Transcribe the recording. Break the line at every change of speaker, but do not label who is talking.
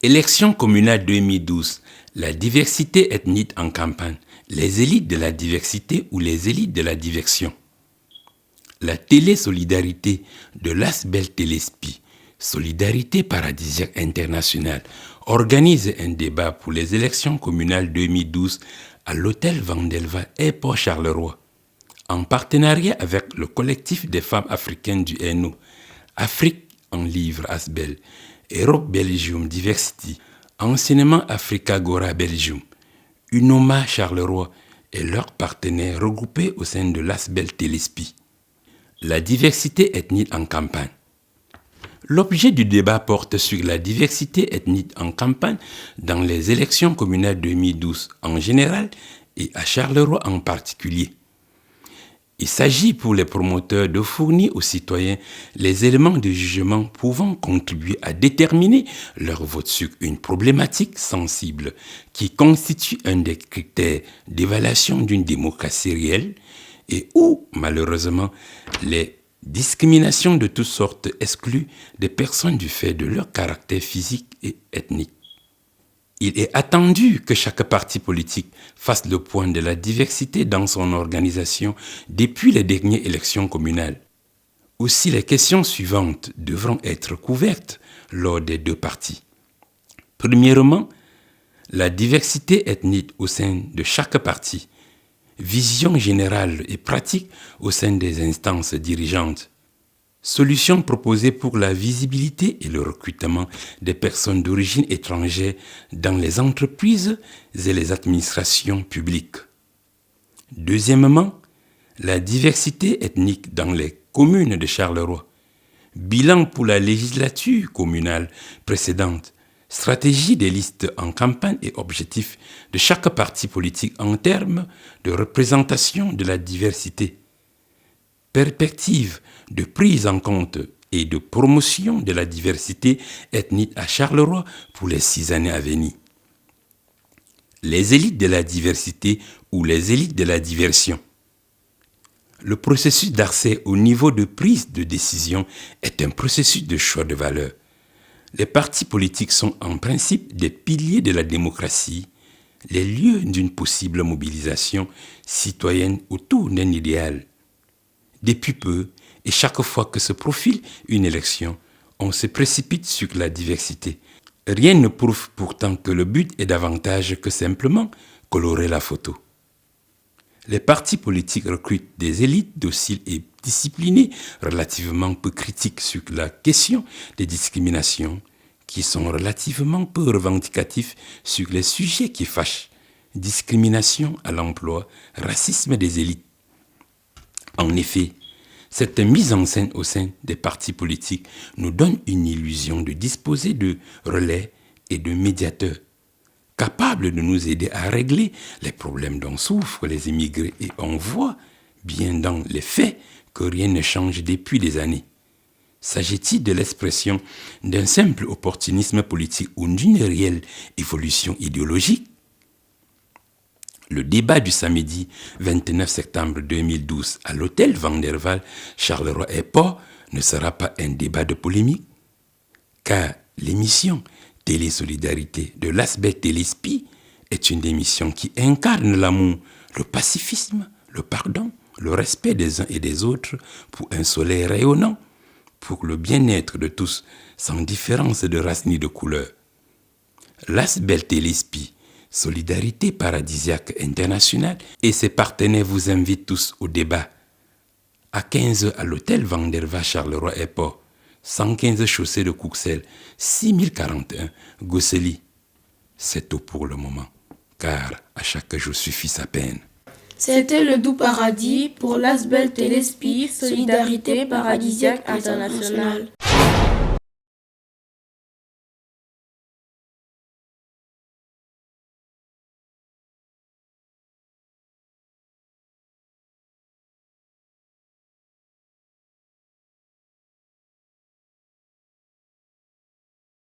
Élections communales 2012, la diversité ethnique en campagne, les élites de la diversité ou les élites de la diversion. La télé-solidarité de l'Asbel Téléspi, Solidarité paradisiaque internationale, organise un débat pour les élections communales 2012 à l'hôtel Vandelva et Port Charleroi, en partenariat avec le collectif des femmes africaines du Hainaut, Afrique en livre Asbel, Europe Belgium Diversity, Enseignement Africagora Belgium, Unoma Charleroi et leurs partenaires regroupés au sein de l'Asbel Téléspi. La diversité ethnique en campagne. L'objet du débat porte sur la diversité ethnique en campagne dans les élections communales 2012 en général et à Charleroi en particulier. Il s'agit pour les promoteurs de fournir aux citoyens les éléments de jugement pouvant contribuer à déterminer leur vote sur une problématique sensible qui constitue un des critères d'évaluation d'une démocratie réelle et où, malheureusement, les discriminations de toutes sortes excluent des personnes du fait de leur caractère physique et ethnique. Il est attendu que chaque parti politique fasse le point de la diversité dans son organisation depuis les dernières élections communales. Aussi, les questions suivantes devront être couvertes lors des deux partis. Premièrement, la diversité ethnique au sein de chaque parti, vision générale et pratique au sein des instances dirigeantes. Solutions proposées pour la visibilité et le recrutement des personnes d'origine étrangère dans les entreprises et les administrations publiques. Deuxièmement, la diversité ethnique dans les communes de Charleroi. Bilan pour la législature communale précédente. Stratégie des listes en campagne et objectifs de chaque parti politique en termes de représentation de la diversité. Perspective de prise en compte et de promotion de la diversité ethnique à Charleroi pour les 6 années à venir. Les élites de la diversité ou les élites de la diversion. Le processus d'accès au niveau de prise de décision est un processus de choix de valeurs. Les partis politiques sont en principe des piliers de la démocratie, les lieux d'une possible mobilisation citoyenne autour d'un idéal. Depuis peu, et chaque fois que se profile une élection, on se précipite sur la diversité. Rien ne prouve pourtant que le but est davantage que simplement colorer la photo. Les partis politiques recrutent des élites dociles et disciplinées, relativement peu critiques sur la question des discriminations, qui sont relativement peu revendicatifs sur les sujets qui fâchent. Discrimination à l'emploi, racisme des élites. En effet, cette mise en scène au sein des partis politiques nous donne une illusion de disposer de relais et de médiateurs, capables de nous aider à régler les problèmes dont souffrent les immigrés. Et on voit bien dans les faits que rien ne change depuis des années. S'agit-il de l'expression d'un simple opportunisme politique ou d'une réelle évolution idéologique? Le débat du samedi 29 septembre 2012 à l'hôtel Vanderval, Charleroi et Port ne sera pas un débat de polémique, car l'émission Télé-Solidarité de l'Asbel Téléspi est une émission qui incarne l'amour, le pacifisme, le pardon, le respect des uns et des autres pour un soleil rayonnant, pour le bien-être de tous, sans différence de race ni de couleur. L'Asbel Téléspi, Solidarité paradisiaque internationale, et ses partenaires vous invitent tous au débat. À 15h à l'hôtel Vanderva Charleroi Airport, 115 chaussée de Courcelles, 6041 Gosseli. C'est tout pour le moment, car à chaque jour suffit sa peine.
C'était le doux paradis pour l'Asbel Téléspi, Solidarité paradisiaque internationale.